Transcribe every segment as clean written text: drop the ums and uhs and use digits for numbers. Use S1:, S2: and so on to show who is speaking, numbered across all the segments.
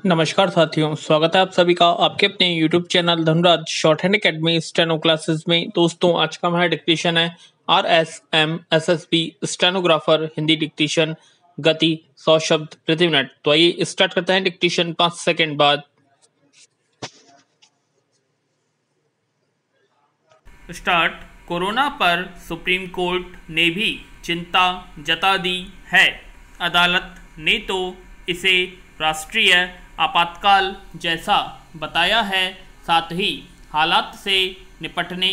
S1: नमस्कार साथियों, स्वागत है आप सभी का आपके अपने YouTube channel Dhanuraj short hand academy steno classes में। दोस्तों, आज का हमारा डिक्टेशन है RSM SSB stenographer Hindi dictation, गति 100 शब्द प्रति मिनट। तो आइए स्टार्ट करते हैं डिक्टेशन 5 सेकंड बाद। स्टार्ट। कोरोना पर सुप्रीम कोर्ट ने भी चिंता जता दी है। अदालत ने तो इसे राष्ट्रीय आपातकाल जैसा बताया है। साथ ही हालात से निपटने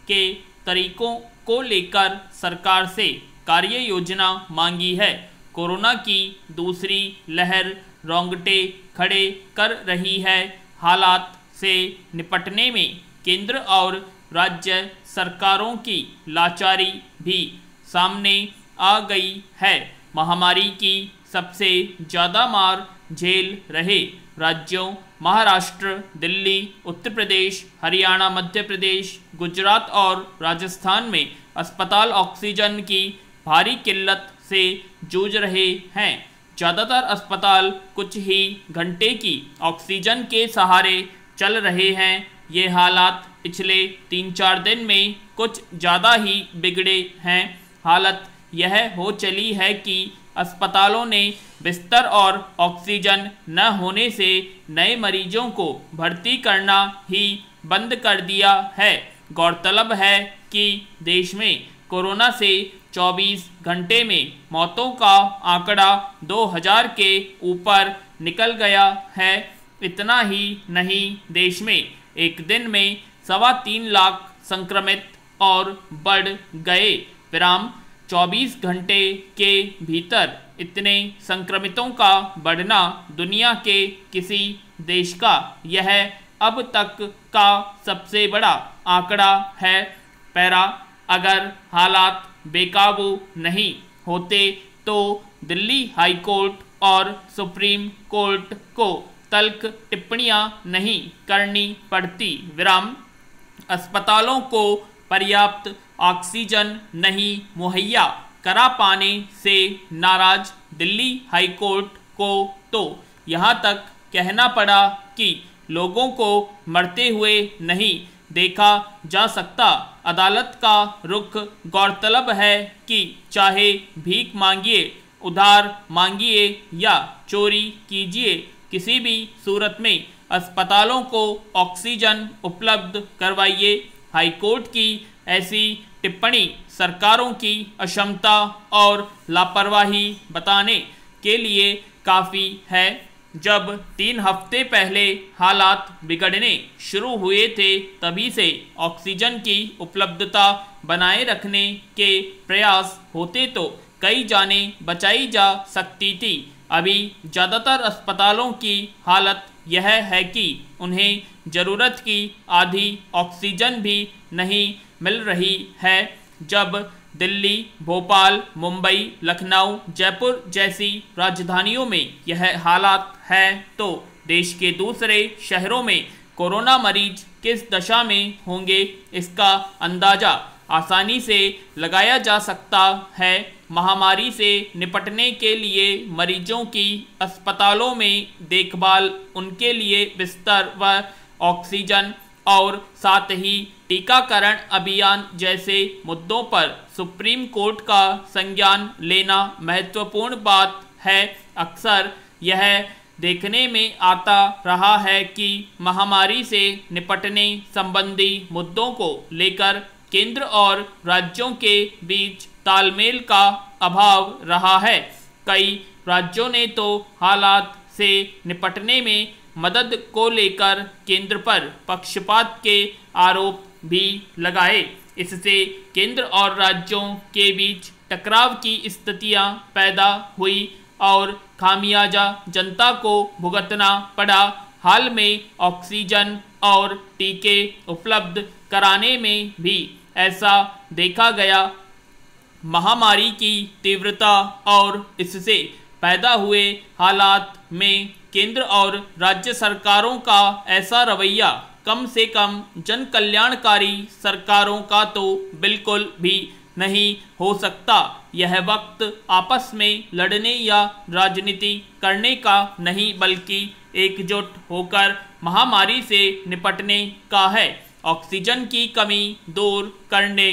S1: के तरीकों को लेकर सरकार से कार्य योजना मांगी है। कोरोना की दूसरी लहर रोंगटे खड़े कर रही है। हालात से निपटने में केंद्र और राज्य सरकारों की लाचारी भी सामने आ गई है। महामारी की सबसे ज़्यादा मार झेल रहे राज्यों महाराष्ट्र, दिल्ली, उत्तर प्रदेश, हरियाणा, मध्य प्रदेश, गुजरात और राजस्थान में अस्पताल ऑक्सीजन की भारी किल्लत से जूझ रहे हैं। ज़्यादातर अस्पताल कुछ ही घंटे की ऑक्सीजन के सहारे चल रहे हैं। ये हालात पिछले 3-4 दिन में कुछ ज़्यादा ही बिगड़े हैं। हालत यह हो चली है कि अस्पतालों ने बिस्तर और ऑक्सीजन न होने से नए मरीजों को भर्ती करना ही बंद कर दिया है। गौरतलब है कि देश में कोरोना से 24 घंटे में मौतों का आंकड़ा 2000 के ऊपर निकल गया है। इतना ही नहीं, देश में एक दिन में 3.25 लाख संक्रमित और बढ़ गए। 24 घंटे के भीतर इतने संक्रमितों का बढ़ना दुनिया के किसी देश का यह अब तक का सबसे बड़ा आंकड़ा है। पैरा, अगर हालात बेकाबू नहीं होते तो दिल्ली हाई कोर्ट और सुप्रीम कोर्ट को तल्ख टिप्पणियां नहीं करनी पड़ती। अस्पतालों को पर्याप्त ऑक्सीजन नहीं मुहैया करा पाने से नाराज दिल्ली हाई कोर्ट को तो यहाँ तक कहना पड़ा कि लोगों को मरते हुए नहीं देखा जा सकता। अदालत का रुख गौरतलब है कि चाहे भीख मांगिए, उधार मांगिए या चोरी कीजिए, किसी भी सूरत में अस्पतालों को ऑक्सीजन उपलब्ध करवाइए। हाईकोर्ट की ऐसी टिप्पणी सरकारों की अक्षमता और लापरवाही बताने के लिए काफ़ी है। जब 3 हफ्ते पहले हालात बिगड़ने शुरू हुए थे, तभी से ऑक्सीजन की उपलब्धता बनाए रखने के प्रयास होते तो कई जानें बचाई जा सकती थी। अभी ज़्यादातर अस्पतालों की हालत यह है कि उन्हें ज़रूरत की आधी ऑक्सीजन भी नहीं मिल रही है। जब दिल्ली, भोपाल, मुंबई, लखनऊ, जयपुर जैसी राजधानियों में यह हालात है तो देश के दूसरे शहरों में कोरोना मरीज किस दशा में होंगे, इसका अंदाज़ा आसानी से लगाया जा सकता है। महामारी से निपटने के लिए मरीजों की अस्पतालों में देखभाल, उनके लिए बिस्तर व ऑक्सीजन और साथ ही टीकाकरण अभियान जैसे मुद्दों पर सुप्रीम कोर्ट का संज्ञान लेना महत्वपूर्ण बात है। अक्सर यह देखने में आता रहा है कि महामारी से निपटने संबंधी मुद्दों को लेकर केंद्र और राज्यों के बीच तालमेल का अभाव रहा है। कई राज्यों ने तो हालात से निपटने में मदद को लेकर केंद्र पर पक्षपात के आरोप भी लगाए। इससे केंद्र और राज्यों के बीच टकराव की स्थितियां पैदा हुई और खामियाजा जनता को भुगतना पड़ा। हाल में ऑक्सीजन और टीके उपलब्ध कराने में भी ऐसा देखा गया। महामारी की तीव्रता और इससे पैदा हुए हालात में केंद्र और राज्य सरकारों का ऐसा रवैया कम से कम जन कल्याणकारी सरकारों का तो बिल्कुल भी नहीं हो सकता। यह वक्त आपस में लड़ने या राजनीति करने का नहीं बल्कि एकजुट होकर महामारी से निपटने का है। ऑक्सीजन की कमी दूर करने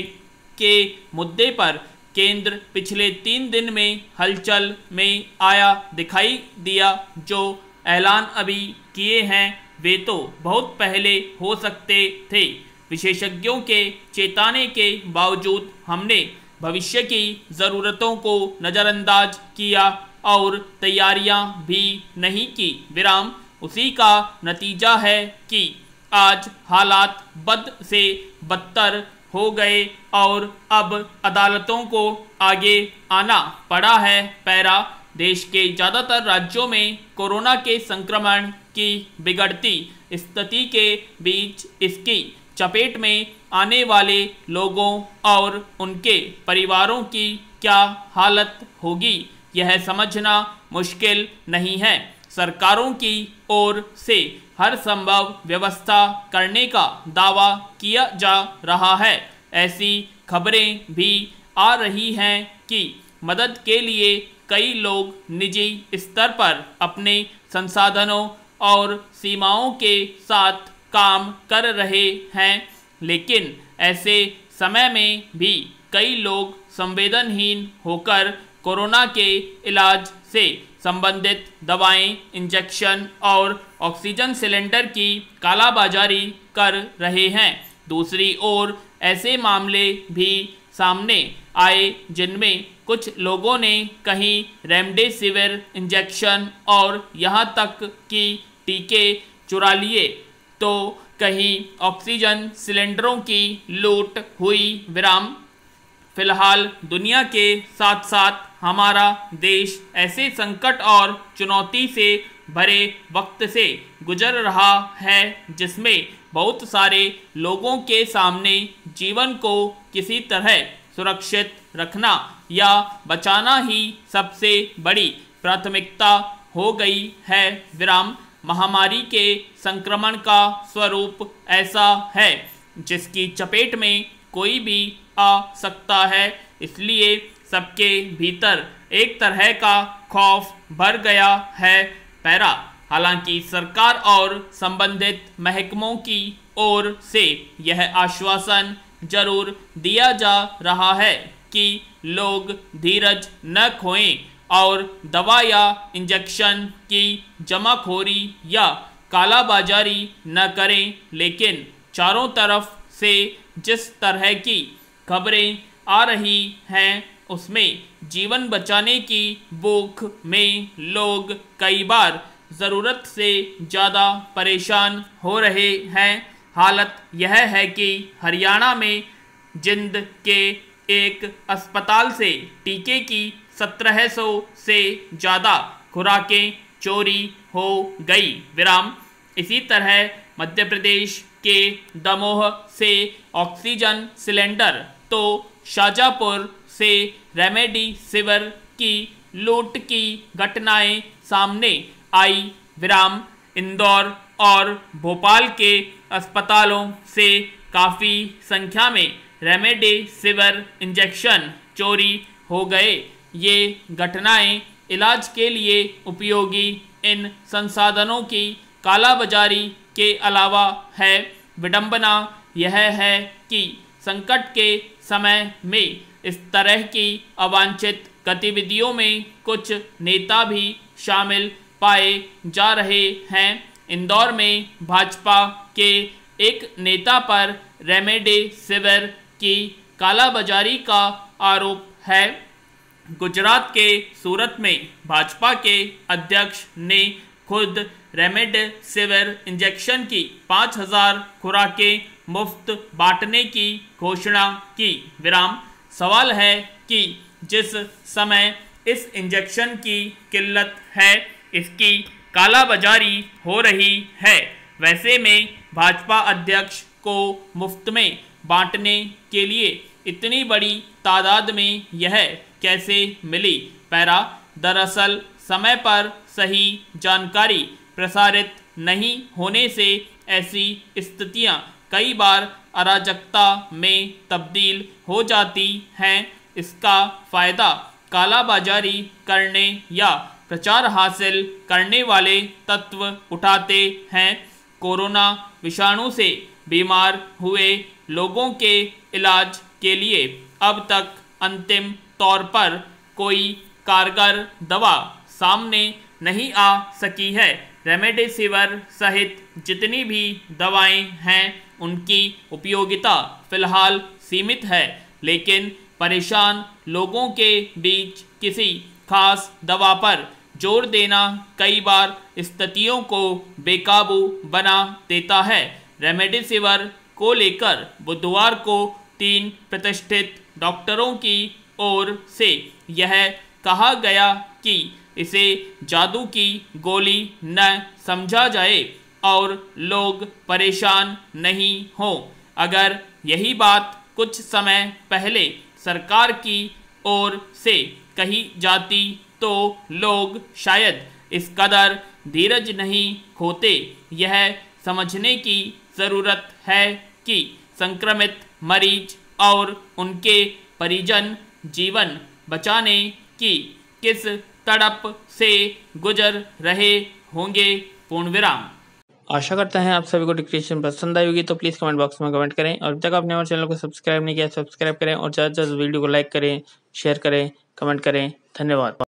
S1: के मुद्दे पर केंद्र पिछले 3 दिन में हलचल में आया दिखाई दिया। जो ऐलान अभी किए हैं वे तो बहुत पहले हो सकते थे। विशेषज्ञों के चेताने के बावजूद हमने भविष्य की ज़रूरतों को नज़रअंदाज किया और तैयारियां भी नहीं की। विराम। उसी का नतीजा है कि आज हालात बद से बदतर हो गए और अब अदालतों को आगे आना पड़ा है। पैरा। देश के ज़्यादातर राज्यों में कोरोना के संक्रमण की बिगड़ती स्थिति के बीच इसकी चपेट में आने वाले लोगों और उनके परिवारों की क्या हालत होगी, यह समझना मुश्किल नहीं है। सरकारों की ओर से हर संभव व्यवस्था करने का दावा किया जा रहा है। ऐसी खबरें भी आ रही हैं कि मदद के लिए कई लोग निजी स्तर पर अपने संसाधनों और सीमाओं के साथ काम कर रहे हैं, लेकिन ऐसे समय में भी कई लोग संवेदनहीन होकर कोरोना के इलाज से संबंधित दवाएं, इंजेक्शन और ऑक्सीजन सिलेंडर की कालाबाजारी कर रहे हैं। दूसरी ओर ऐसे मामले भी सामने आए जिनमें कुछ लोगों ने कहीं रेमडेसिविर इंजेक्शन और यहां तक कि टीके चुरा लिए तो कहीं ऑक्सीजन सिलेंडरों की लूट हुई। विराम। फिलहाल दुनिया के साथ साथ हमारा देश ऐसे संकट और चुनौती से भरे वक्त से गुजर रहा है जिसमें बहुत सारे लोगों के सामने जीवन को किसी तरह सुरक्षित रखना या बचाना ही सबसे बड़ी प्राथमिकता हो गई है। विराम। महामारी के संक्रमण का स्वरूप ऐसा है जिसकी चपेट में कोई भी आ सकता है, इसलिए सबके भीतर एक तरह का खौफ भर गया है। पैरा। हालांकि सरकार और संबंधित महकमों की ओर से यह आश्वासन जरूर दिया जा रहा है कि लोग धीरज न खोएं और दवा या इंजेक्शन की जमाखोरी या कालाबाजारी न करें, लेकिन चारों तरफ से जिस तरह की खबरें आ रही हैं उसमें जीवन बचाने की भूख में लोग कई बार ज़रूरत से ज़्यादा परेशान हो रहे हैं। हालत यह है कि हरियाणा में जिंद के एक अस्पताल से टीके की 1700 से ज़्यादा खुराकें चोरी हो गई। विराम। इसी तरह मध्य प्रदेश के दमोह से ऑक्सीजन सिलेंडर तो शाजापुर से रेमडेसिविर की लूट की घटनाएं सामने आई। विराम। इंदौर और भोपाल के अस्पतालों से काफ़ी संख्या में रेमडेसिविर इंजेक्शन चोरी हो गए। ये घटनाएं इलाज के लिए उपयोगी इन संसाधनों की कालाबाजारी के अलावा है। विडंबना यह है कि संकट के समय में इस तरह की अवांछित गतिविधियों में कुछ नेता भी शामिल पाए जा रहे हैं। इंदौर में भाजपा के एक नेता पर रेमडेसिविर की कालाबाजारी का आरोप है। गुजरात के सूरत में भाजपा के अध्यक्ष ने खुद रेमडेसिविर इंजेक्शन की 5000 खुराकें मुफ्त बांटने की घोषणा की। विराम। सवाल है कि जिस समय इस इंजेक्शन की किल्लत है, इसकी कालाबाजारी हो रही है, वैसे में भाजपा अध्यक्ष को मुफ्त में बांटने के लिए इतनी बड़ी तादाद में यह कैसे मिली? पैरा। दरअसल समय पर सही जानकारी प्रसारित नहीं होने से ऐसी स्थितियां कई बार अराजकता में तब्दील हो जाती हैं। इसका फायदा कालाबाजारी करने या प्रचार हासिल करने वाले तत्व उठाते हैं। कोरोना विषाणु से बीमार हुए लोगों के इलाज के लिए अब तक अंतिम तौर पर कोई कारगर दवा सामने नहीं आ सकी है। रेमडेसिविर सहित जितनी भी दवाएं हैं उनकी उपयोगिता फिलहाल सीमित है, लेकिन परेशान लोगों के बीच किसी खास दवा पर जोर देना कई बार स्थितियों को बेकाबू बना देता है। रेमडेसिविर को लेकर बुधवार को 3 प्रतिष्ठित डॉक्टरों की ओर से यह कहा गया कि इसे जादू की गोली न समझा जाए और लोग परेशान नहीं हों। अगर यही बात कुछ समय पहले सरकार की ओर से कही जाती तो लोग शायद इस कदर धीरज नहीं खोते। यह समझने की ज़रूरत है कि संक्रमित मरीज और उनके परिजन जीवन बचाने की किस तड़प से गुजर रहे होंगे। पूर्ण विराम।
S2: आशा करता है आप सभी को डिस्क्रिप्शन पसंद आई होगी, तो प्लीज़ कमेंट बॉक्स में कमेंट करें और अब तक आपने हमारे चैनल को सब्सक्राइब नहीं किया सब्सक्राइब करें और ज़्यादा से ज़्यादा वीडियो को लाइक करें, शेयर करें, कमेंट करें। धन्यवाद।